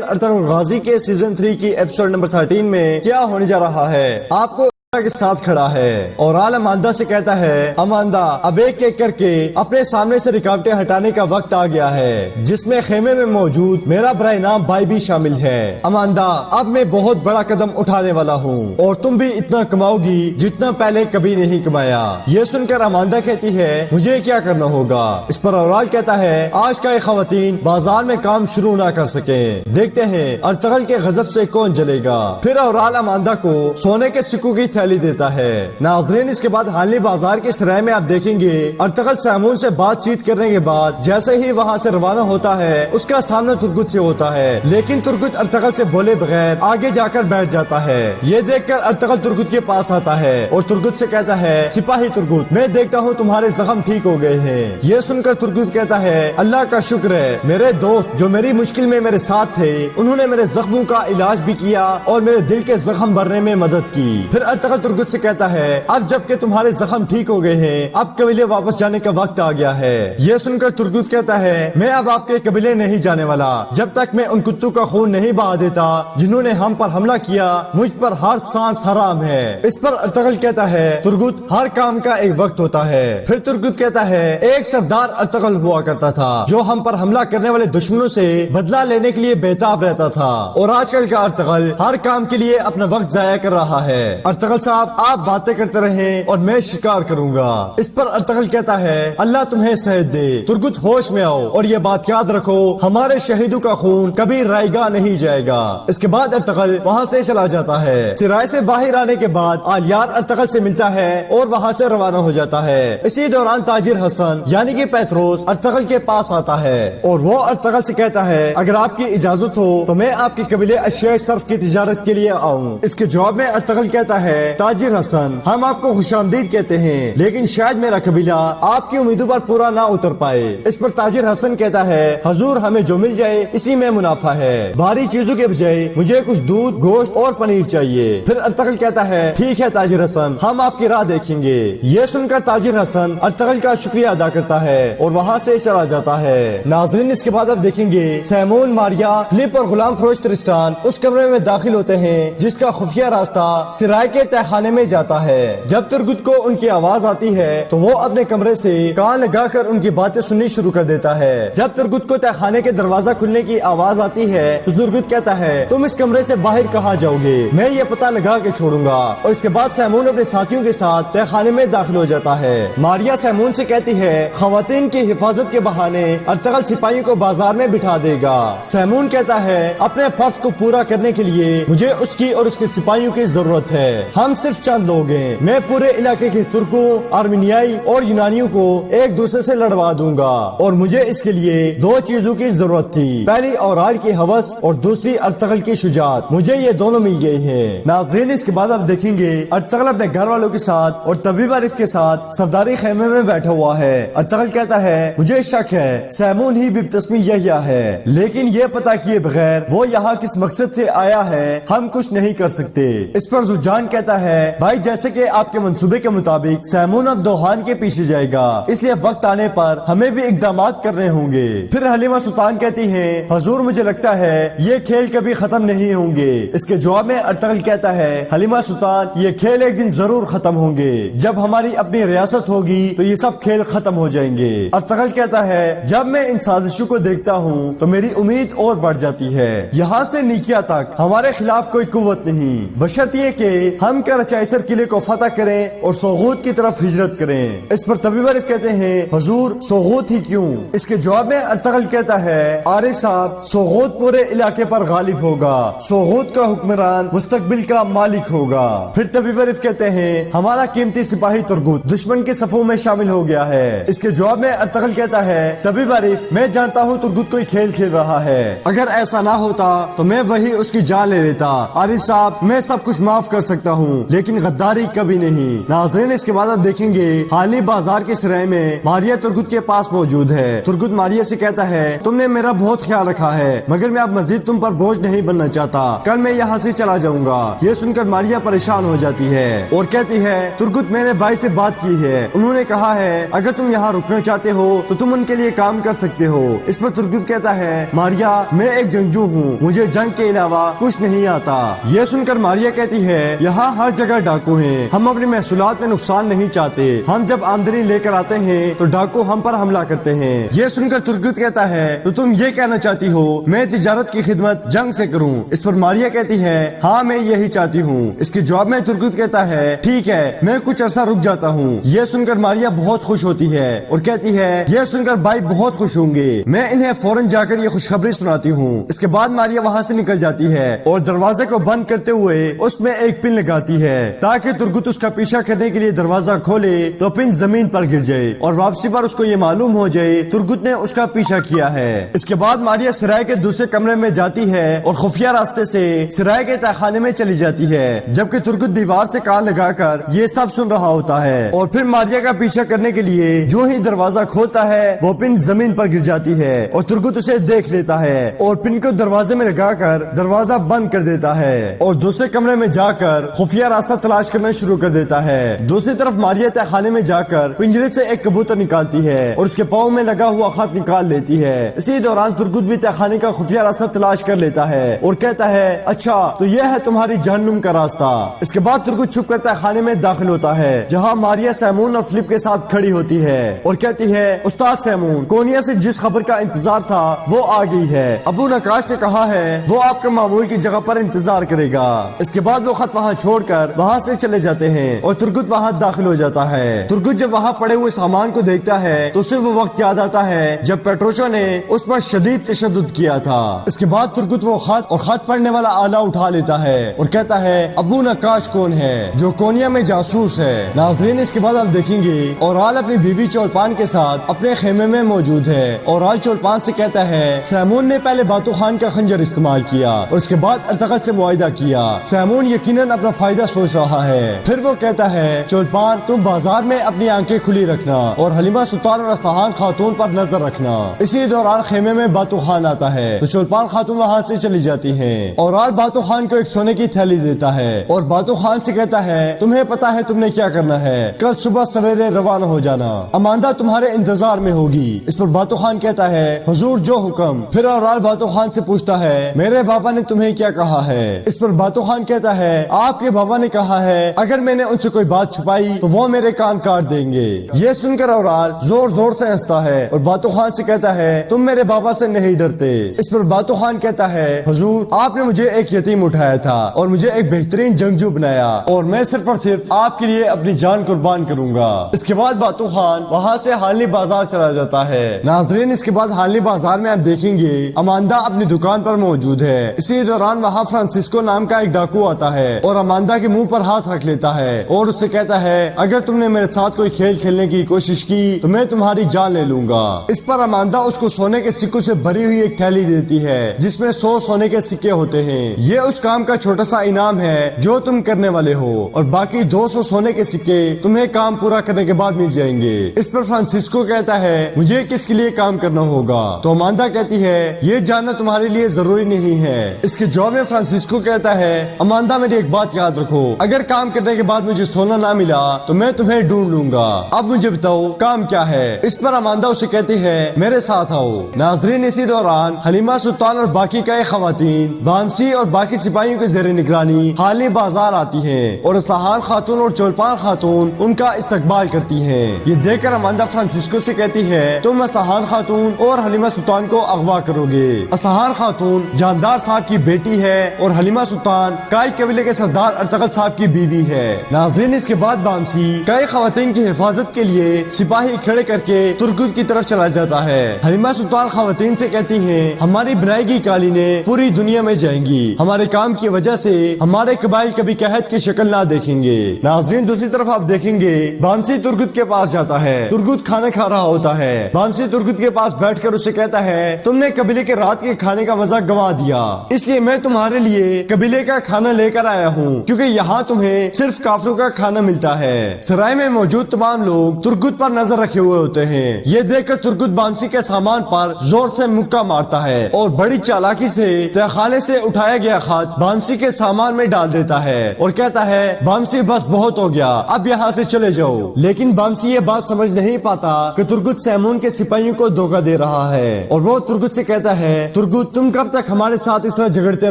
Ertugrul Ghazi کے season 3 کی episode number 13 میں کیا ہونے جا رہا ہے آپ کو کے ساتھ کھڑا ہے اور اماندہ سے کہتا ہے اماندہ اب ایک ایک کر کے اپنے سامنے سے رکاوٹیں ہٹانے کا وقت آ گیا ہے جس میں خیمے میں موجود میرا برائے نام بھائی بھی شامل ہے۔ اماندہ اب میں بہت بڑا قدم اٹھانے والا ہوں اور تم بھی اتنا کماؤ گی جتنا پہلے کبھی نہیں کمایا۔ یہ سن کر اماندہ کہتی ہے مجھے کیا کرنا ہوگا؟ اس پر اورال کہتا ہے آج کا یہ خواتین بازار میں کام شروع نہ کر سکیں، دیکھتے ہیں ارطغرل کے غضب سے کون جلے گا۔ پھر اورال اماندہ کو سونے کے سکوں کی تھیلی دیتا ہے۔ ناظرین اس کے بعد حالنی بازار کے سرائے میں آپ دیکھیں گے ارطغرل سیمون سے بات چیت کرنے کے بعد جیسے ہی وہاں سے روانہ ہوتا ہے اس کا سامنا ترگت سے ہوتا ہے، لیکن ترگت ارطغرل سے بولے بغیر آگے جا کر بیٹھ جاتا ہے۔ یہ دیکھ کر ارطغرل ترگت کے پاس آتا ہے اور ترگت سے کہتا ہے سپاہی ترگت میں دیکھتا ہوں تمہارے زخم ٹھیک ہو گئے ہیں۔ یہ سن کر ترگت کہتا ہے اللہ کا شکر ہے، میرے دوست جو میری مشکل میں میرے ساتھ تھے انہوں نے میرے زخموں کا علاج بھی کیا اور میرے دل کے زخم بھرنے میں مدد کی۔ پھر ارطغرل ترگت سے کہتا ہے اب جب کہ تمہارے زخم ٹھیک ہو گئے ہیں اب قبیلے واپس جانے کا وقت آ گیا ہے۔ یہ سن کر ترگت کہتا ہے میں اب آپ کے قبیلے نہیں جانے والا جب تک میں ان کتوں کا خون نہیں بہا دیتا جنہوں نے ہم پر حملہ کیا، مجھ پر ہر سانس حرام ہے۔ اس پر ارطغرل کہتا ہے ترگت ہر کام کا ایک وقت ہوتا ہے۔ پھر ترگت کہتا ہے ایک سردار ارطغرل ہوا کرتا تھا جو ہم پر حملہ کرنے والے دشمنوں سے بدلہ لینے کے لیے بےتاب رہتا تھا، اور آج کل کا ارطغرل ہر کام کے لیے اپنا وقت ضائع کر رہا ہے۔ ارطغرل صاحب آپ باتیں کرتے رہیں اور میں شکار کروں گا۔ اس پر ارطغرل کہتا ہے اللہ تمہیں صحت دے۔ ترگت ہوش میں آؤ اور یہ بات یاد رکھو ہمارے شہیدوں کا خون کبھی رائے گاہ نہیں جائے گا۔ اس کے بعد ارطغرل وہاں سے چلا جاتا ہے۔ سرائے سے باہر آنے کے بعد آلیار ارطغرل سے ملتا ہے اور وہاں سے روانہ ہو جاتا ہے۔ اسی دوران تاجر حسن یعنی کہ پیتروس ارطغرل کے پاس آتا ہے اور وہ ارطغرل سے کہتا ہے اگر آپ کی اجازت ہو تو میں آپ کے قبیلے اشیاء صرف کی تجارت کے لیے آؤں۔ اس کے جواب میں ارطغرل کہتا ہے تاجر حسن ہم آپ کو خوش آمدید کہتے ہیں لیکن شاید میرا قبیلہ آپ کی امیدوں پر پورا نہ اتر پائے۔ اس پر تاجر حسن کہتا ہے حضور ہمیں جو مل جائے اسی میں منافع ہے، بھاری چیزوں کے بجائے مجھے کچھ دودھ گوشت اور پنیر چاہیے۔ پھر ارطغرل کہتا ہے ٹھیک ہے تاجر حسن ہم آپ کی راہ دیکھیں گے۔ یہ سن کر تاجر حسن ارطغرل کا شکریہ ادا کرتا ہے اور وہاں سے چلا جاتا ہے۔ ناظرین اس کے بعد اب دیکھیں گے سیمون، ماریا، فلپ اور غلام فروش ترسٹان اس کمرے میں داخل ہوتے ہیں جس کا خفیہ راستہ سرائے کے تہخانے میں جاتا ہے۔ جب ترگت کو ان کی آواز آتی ہے تو وہ اپنے کمرے سے کان لگا کر ان کی باتیں سننی شروع کر دیتا ہے۔ جب ترگت کو تہخانے کے دروازہ کھلنے کی آواز آتی ہے تو ترگت کہتا ہے تم اس کمرے سے باہر کہاں جاؤ گے، میں یہ پتہ لگا کے چھوڑوں گا۔ اور اس کے بعد سیمون اپنے ساتھیوں کے ساتھ تہخانے میں داخل ہو جاتا ہے۔ ماریا سیمون سے کہتی ہے خواتین کی حفاظت کے بہانے ارطغرل سپاہیوں کو بازار میں بٹھا دے گا۔ سیمون کہتا ہے اپنے فرض کو پورا کرنے کے لیے مجھے اس کی اور اس کے سپاہیوں کی ضرورت ہے، ہم صرف چند لوگ ہیں، میں پورے علاقے کے ترکوں، آرمینیائی اور یونانیوں کو ایک دوسرے سے لڑوا دوں گا، اور مجھے اس کے لیے دو چیزوں کی ضرورت تھی، پہلی اورال کی ہوس اور دوسری ارطغرل کی شجاعت، مجھے یہ دونوں مل گئی ہیں۔ ناظرین اس کے بعد آپ دیکھیں گے ارطغرل اپنے گھر والوں کے ساتھ اور طبیب عارف کے ساتھ سرداری خیمے میں بیٹھا ہوا ہے۔ ارطغرل کہتا ہے مجھے شک ہے سیمون ہی ببتسمی یحییٰ ہے، لیکن یہ پتہ کیے بغیر وہ یہاں کس مقصد سے آیا ہے ہم کچھ نہیں کر سکتے۔ اس پر زجان کہتا ہے بھائی جیسے کہ آپ کے منصوبے کے مطابق سیمون اب دوحان کے پیچھے جائے گا، اس لیے وقت آنے پر ہمیں بھی اقدامات کرنے ہوں گے۔ پھر حلیمہ سلطان کہتی ہیں حضور مجھے لگتا ہے یہ کھیل کبھی ختم نہیں ہوں گے۔ اس کے جواب میں ارطغرل کہتا ہے حلیمہ سلطان یہ کھیل ایک دن ضرور ختم ہوں گے، جب ہماری اپنی ریاست ہوگی تو یہ سب کھیل ختم ہو جائیں گے۔ ارطغرل کہتا ہے جب میں ان سازشوں کو دیکھتا ہوں تو میری امید اور بڑھ جاتی ہے، یہاں سے نیکیا تک ہمارے خلاف کوئی قوت نہیں، بشرط یہ کہ ہم کرچائسر قلعے کو فتح کریں اور سوغوت کی طرف ہجرت کریں۔ اس پر طبیب عارف کہتے ہیں حضور سوغوت ہی کیوں؟ اس کے جواب میں ارطغرل کہتا ہے عارف صاحب سوغوت پورے علاقے پر غالب ہوگا، سوغوت کا حکمران مستقبل کا مالک ہوگا۔ پھر طبیب عارف کہتے ہیں ہمارا قیمتی سپاہی ترگت دشمن کے صفوں میں شامل ہو گیا ہے۔ اس کے جواب میں ارطغرل کہتا ہے طبیب عارف میں جانتا ہوں ترگت کوئی کھیل کھیل رہا ہے، اگر ایسا نہ ہوتا تو میں وہی اس کی جان لے لیتا۔ عارف صاحب میں سب کچھ معاف کر سکتا ہوں، ہوں لیکن غداری کبھی نہیں۔ ناظرین اس کے بعد آپ دیکھیں گے حالی بازار کے سرائے میں ماریا ترگت کے پاس موجود ہے۔ ترگت ماریا سے کہتا ہے تم نے میرا بہت خیال رکھا ہے مگر میں اب مزید تم پر بوجھ نہیں بننا چاہتا، کل میں یہاں سے چلا جاؤں گا۔ یہ سن کر ماریا پریشان ہو جاتی ہے اور کہتی ہے ترگت میں نے بھائی سے بات کی ہے، انہوں نے کہا ہے اگر تم یہاں رکنا چاہتے ہو تو تم ان کے لیے کام کر سکتے ہو۔ اس پر ترگت کہتا ہے ماریا میں ایک جنگجو ہوں، مجھے جنگ کے علاوہ کچھ نہیں آتا۔ یہ سن کر ماریا کہتی ہے یہاں ہر جگہ ڈاکو ہیں، ہم اپنے محصولات میں نقصان نہیں چاہتے، ہم جب آمدنی لے کر آتے ہیں تو ڈاکو ہم پر حملہ کرتے ہیں۔ یہ سن کر ترگت کہتا ہے تو تم یہ کہنا چاہتی ہو میں تجارت کی خدمت جنگ سے کروں؟ اس پر ماریا کہتی ہے ہاں میں یہی چاہتی ہوں۔ اس کے جواب میں ترگت کہتا ہے ٹھیک ہے میں کچھ عرصہ رک جاتا ہوں۔ یہ سن کر ماریا بہت خوش ہوتی ہے اور کہتی ہے یہ سن کر بھائی بہت خوش ہوں گے، میں انہیں فوراً جا کر یہ خوشخبری سناتی ہوں۔ اس کے بعد ماریا وہاں سے نکل جاتی ہے اور دروازے کو بند کرتے ہوئے اس میں ایک پن لگاتی ہے تاکہ ترگت اس کا پیچھا کرنے کے لیے دروازہ کھولے تو پن زمین پر گر جائے اور واپسی پر اس کو یہ معلوم ہو جائے ترگت نے اس کا پیچھا کیا ہے۔ اس کے بعد ماریا سرائے کے دوسرے کمرے میں جاتی ہے اور خفیہ راستے سے سرائے کے تہخانے میں چلی جاتی ہے، جبکہ ترگت دیوار سے کان لگا کر یہ سب سن رہا ہوتا ہے اور پھر ماریا کا پیچھا کرنے کے لیے جو ہی دروازہ کھولتا ہے وہ پن زمین پر گر جاتی ہے اور ترگت اسے دیکھ لیتا ہے اور پن کو دروازے میں لگا کر دروازہ بند کر دیتا ہے اور دوسرے کمرے میں جا کر خفیہ راستہ تلاش کرنا شروع کر دیتا ہے۔ دوسری طرف ماریا تہخانے میں جا کر پنجرے سے ایک کبوتر نکالتی ہے اور اس کے پاؤں میں لگا ہوا خط نکال لیتی ہے۔ اسی دوران ترگت بھی تہخانے کا خفیہ راستہ تلاش کر لیتا ہے اور کہتا ہے اچھا تو یہ ہے تمہاری جہنم کا راستہ۔ اس کے بعد ترگت چھپ کر تہخانے میں داخل ہوتا ہے جہاں ماریا سیمون اور فلپ کے ساتھ کھڑی ہوتی ہے اور کہتی ہے استاد سیمون کونیا سے جس خبر کا انتظار تھا وہ آ گئی ہے، ابو نقاش نے کہا ہے وہ آپ کے معمول کی جگہ پر انتظار کرے گا۔ اس کے بعد وہ خط وہاں چھوڑ کر وہاں سے چلے جاتے ہیں اور ترگت وہاں داخل ہو جاتا ہے۔ ترگت جب وہاں پڑے ہوئے سامان کو دیکھتا ہے تو اسے وہ وقت یاد آتا ہے جب پیٹروچا نے اس پر شدید تشدد کیا تھا۔ اس کے بعد ترگت وہ خط اور خط پڑھنے والا آلہ اٹھا لیتا ہے اور کہتا ہے ابو نقاش کون ہے جو کونیا میں جاسوس ہے۔ ناظرین اس کے بعد آپ دیکھیں گے اورال اپنی بیوی چولپان کے ساتھ اپنے خیمے میں موجود ہے۔ اورال چولپان سے کہتا ہے سیمون نے پہلے باتو خان کا خنجر استعمال کیا اور اس کے بعد ارطغرل سے معاہدہ کیا، سیمون یقیناً اپنا فائدہ سوچ رہا ہے۔ پھر وہ کہتا ہے چولپان تم بازار میں اپنی آنکھیں کھلی رکھنا اور حلیمہ سلطان اور اصفہان خاتون پر نظر رکھنا۔ اسی دوران خیمے میں باتو خان آتا ہے تو چولپان خاتون وہاں سے چلی جاتی ہیں۔ اورال باتو خان کو ایک سونے کی تھیلی دیتا ہے اور باتو خان سے کہتا ہے تمہیں پتا ہے تم نے کیا کرنا ہے، کل صبح سویرے روانہ ہو جانا، اماندہ تمہارے انتظار میں ہوگی۔ اس پر باتو خان کہتا ہے حضور جو حکم۔ پھر اورال باتو خان سے پوچھتا ہے میرے بابا نے تمہیں کیا کہا ہے؟ اس پر باتو خان کہتا ہے آپ کے بابا نے کہا ہے اگر میں نے ان سے کوئی بات چھپائی تو وہ میرے کان کاٹ دیں گے۔ یہ سن کر اورال زور زور سے ہنستا ہے اور باتو خان سے کہتا ہے تم میرے بابا سے نہیں ڈرتے۔ اس پر باتو خان کہتا ہے حضور آپ نے مجھے ایک یتیم اٹھایا تھا اور مجھے ایک بہترین جنگجو بنایا اور میں صرف اور صرف آپ کے لیے اپنی جان قربان کروں گا۔ اس کے بعد باتو خان وہاں سے حالنی بازار چلا جاتا ہے۔ ناظرین اس کے بعد حالنی بازار میں آپ دیکھیں گے اماندہ اپنی دکان پر موجود ہے۔ اسی دوران وہاں فرانسسکو نام کا ایک ڈاکو آتا ہے اور اماندہ کے منہ پر ہاتھ رکھ لیتا ہے اور اس سے کہتا ہے اگر تم نے میرے ساتھ کوئی کھیل کھیلنے کی کوشش کی تو میں تمہاری جان لے لوں گا۔ اس پر اماندہ اس کو سونے کے سکوں سے بھری ہوئی ایک تھیلی دیتی ہے جس میں 100 سونے کے سکے ہوتے ہیں، یہ اس کام کا چھوٹا سا انعام ہے جو تم کرنے والے ہو اور باقی 200 سونے کے سکے تمہیں کام پورا کرنے کے بعد مل جائیں گے۔ اس پر فرانسسکو کہتا ہے مجھے کس کے لیے کام کرنا ہوگا؟ تو اماندہ کہتی ہے یہ جاننا تمہارے لیے ضروری نہیں ہے۔ اس کے جواب میں فرانسسکو کہتا ہے اماندہ میری ایک بات یاد رکھو، اگر کام کرنے کے بعد مجھے سونا نہ ملا تو میں تمہیں ڈھونڈ لوں گا، اب مجھے بتاؤ کام کیا ہے؟ اس پر اماندہ اسے کہتی ہے میرے ساتھ آؤ۔ ناظرین اسی دوران حلیمہ سلطان اور باقی کئی خواتین بامسی اور باقی سپاہیوں کے زیر نگرانی حالنی بازار آتی ہیں اور اصفہان خاتون اور چولپان خاتون ان کا استقبال کرتی ہیں۔ یہ دیکھ کر اماندہ فرانسسکو سے کہتی ہے تم اصفہان خاتون اور حلیمہ سلطان کو اغوا کرو گے۔ اصفہان خاتون جاندار صاحب کی بیٹی ہے اور حلیمہ سلطان کائی قبیلے کے سردار ارطغرل صاحب کی بیوی ہے۔ ناظرین اس کے بعد بامسی کئی خواتین کی حفاظت کے لیے سپاہی کھڑے کر کے ترگت کی طرف چلا جاتا ہے۔ حلیمہ سلطان خواتین سے کہتی ہیں ہماری بنائی گی قالینیں پوری دنیا میں جائیں گی، ہمارے کام کی وجہ سے ہمارے قبائل کبھی قحط کی شکل نہ دیکھیں گے۔ ناظرین دوسری طرف آپ دیکھیں گے بامسی ترگت کے پاس جاتا ہے، ترگت کھانا کھا رہا ہوتا ہے، بامسی ترگت کے پاس بیٹھ کر اسے کہتا ہے تم نے قبیلے کے رات کے کھانے کا مزہ گوا دیا، اس لیے میں تمہارے لیے قبیلے کا کھانا لے کر آیا ہوں کیونکہ کیونکہ یہاں تمہیں صرف کافروں کا کھانا ملتا ہے۔ سرائے میں موجود تمام لوگ ترگت پر نظر رکھے ہوئے ہوتے ہیں۔ یہ دیکھ کر ترگت بامسی کے سامان پر زور سے مکہ مارتا ہے اور بڑی چالاکی سے تہخانے سے اٹھایا گیا خط بامسی کے سامان میں ڈال دیتا ہے اور کہتا ہے بامسی بس بہت ہو گیا، اب یہاں سے چلے جاؤ۔ لیکن بامسی یہ بات سمجھ نہیں پاتا کہ ترگت سیمون کے سپاہیوں کو دھوکہ دے رہا ہے اور وہ ترگت سے کہتا ہے ترگت تم کب تک ہمارے ساتھ اس طرح جھگڑتے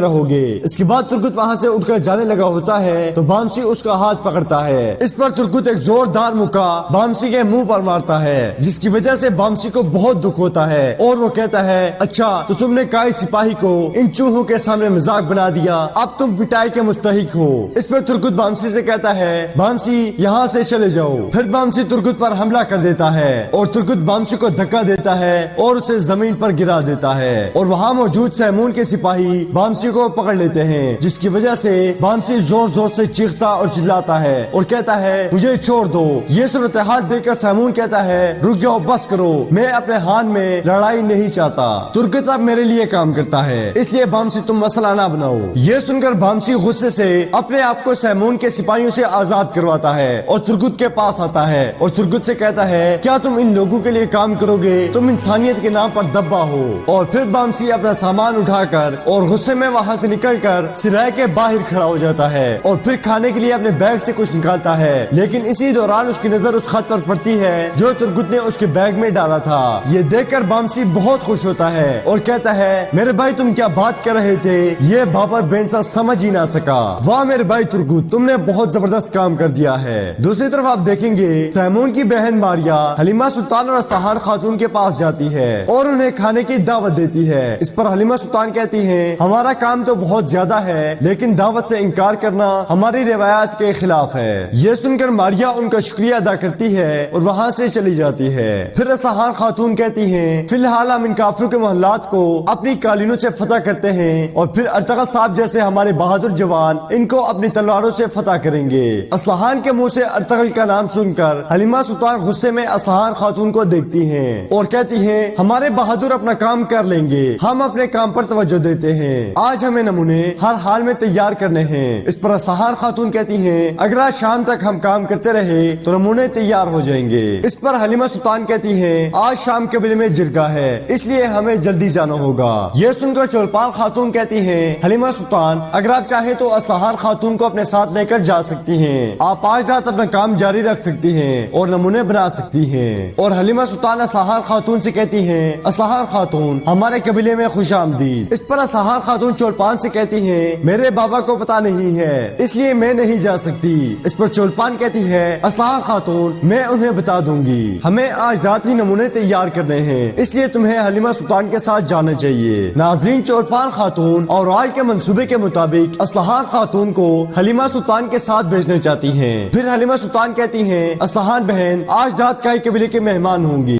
رہو گے۔ اس کے بعد ترگت وہاں سے اٹھ کر جانے لگا ہوتا ہے تو بامسی اس کا ہاتھ پکڑتا ہے۔ اس پر ترگت ایک زوردار مکہ بامسی کے منہ پر مارتا ہے جس کی وجہ سے بامسی کو بہت دکھ ہوتا ہے اور وہ کہتا ہے اچھا تو تم نے قائد سپاہی کو ان چوہوں کے سامنے مذاق بنا دیا، اب تم پٹائی کے مستحق ہو۔ اس پر ترگت بامسی سے کہتا ہے بامسی یہاں سے چلے جاؤ۔ پھر بامسی ترگت پر حملہ کر دیتا ہے اور ترگت بامسی کو دھکا دیتا ہے اور اسے زمین پر گرا دیتا ہے اور وہاں موجود سیمون کے سپاہی بامسی کو پکڑ لیتے ہیں جس کی وجہ سے بامسی زور زور سے چیختا اور چلاتا ہے اور کہتا ہے مجھے چھوڑ دو۔ یہ صورتحال دیکھ کر سیمون کہتا ہے رک جاؤ، بس کرو، میں اپنے ہاتھ میں لڑائی نہیں چاہتا، ترگت اب میرے لیے کام کرتا ہے، اس لیے بامسی تم مسئلہ نہ بناؤ۔ یہ سن کر بامسی غصے سے اپنے آپ کو سیمون کے سپاہیوں سے آزاد کرواتا ہے اور ترگت کے پاس آتا ہے اور ترگت سے کہتا ہے کیا تم ان لوگوں کے لیے کام کرو گے؟ تم انسانیت کے نام پر دبا ہو۔ اور پھر بامسی اپنا سامان اٹھا کر اور غصے میں وہاں سے نکل کر سرائے کے باہر کھڑا ہو جاتا ہے اور پھر کھانے کے لیے اپنے بیگ سے کچھ نکالتا ہے، لیکن اسی دوران اس کی نظر اس خط پر پڑتی ہے جو ترگت نے اس کے بیگ میں ڈالا تھا۔ یہ دیکھ کر بامسی بہت خوش ہوتا ہے اور کہتا ہے میرے بھائی تم کیا بات کر رہے تھے، یہ بابر بینسا سمجھ ہی نہ سکا، واہ میرے بھائی ترگت تم نے بہت زبردست کام کر دیا ہے۔ دوسری طرف آپ دیکھیں گے سیمون کی بہن ماریا حلیمہ سلطان اور اسطحان خاتون کے پاس جاتی ہے اور انہیں کھانے کی دعوت دیتی ہے۔ اس پر حلیمہ سلطان کہتی ہیں ہمارا کام تو بہت زیادہ ہے لیکن دعوت سے انکار کرنا ہماری روایات کے خلاف ہے۔ یہ سن کر ماریا ان کا شکریہ ادا کرتی ہے اور وہاں سے چلی جاتی ہے۔ پھر اسطحان خاتون کہتی ہیں فی الحال ہم ان کافروں کے محلات کو اپنی قالینوں سے فتح کرتے ہیں اور پھر ارطغرل صاحب جیسے ہمارے بہادر جوان ان کو اپنی تلواروں سے فتح کریں گے۔ اسطحان کے منہ سے ارطغرل کا نام سن کر حلیمہ سلطان غصے میں اسطحان خاتون کو دیکھتی ہیں اور کہتی ہیں ہمارے بہادر اپنا کام کر لیں گے، ہم اپنے کام پر توجہ دیتے ہیں، آج ہمیں نمونے ہر حال میں تیار کرنے ہیں۔ اس پر اسطحان خاتون کہتی ہیں اگر آج شام تک ہم کام کرتے رہے تو نمونے تیار ہو جائیں گے۔ اس پر حلیمہ سلطان کہتی ہیں آج شام قبیلے میں جرگہ ہے اس لیے ہمیں جلدی جانا ہوگا۔ یہ سن کر چولپال خاتون کہتی ہیں حلیمہ سلطان اگر آپ چاہیں تو اسطحان خاتون کو اپنے ساتھ لے کر جا سکتی ہیں، آپ آج رات اپنا کام جاری رکھ سکتی ہیں اور نمونے بنا سکتی ہیں۔ اور حلیمہ سلطان اسطحان خاتون سے کہتی ہیں اسطحان خاتون ہمارے قبیلے میں خوش آمدید۔ اس پر اسطحان خاتون چولپان سے کہتی ہیں میرے بابا کو پتا نہیں ہے اس لیے میں نہیں جا سکتی۔ اس پر چولپان کہتی ہے اسطحان خاتون میں انہیں بتا دوں گی، ہمیں آج رات ہی نمونے تیار کرنے ہیں اس لیے تمہیں حلیمہ سلطان کے ساتھ جانا چاہیے۔ ناظرین چولپان خاتون اور آج کے منصوبے کے مطابق اسطحان خاتون کو حلیمہ سلطان کے ساتھ بھیجنا چاہتی ہیں۔ پھر حلیمہ سلطان کہتی ہیں اسطحان بہن آج رات کئی قبیلے کے مہمان ہوں گی۔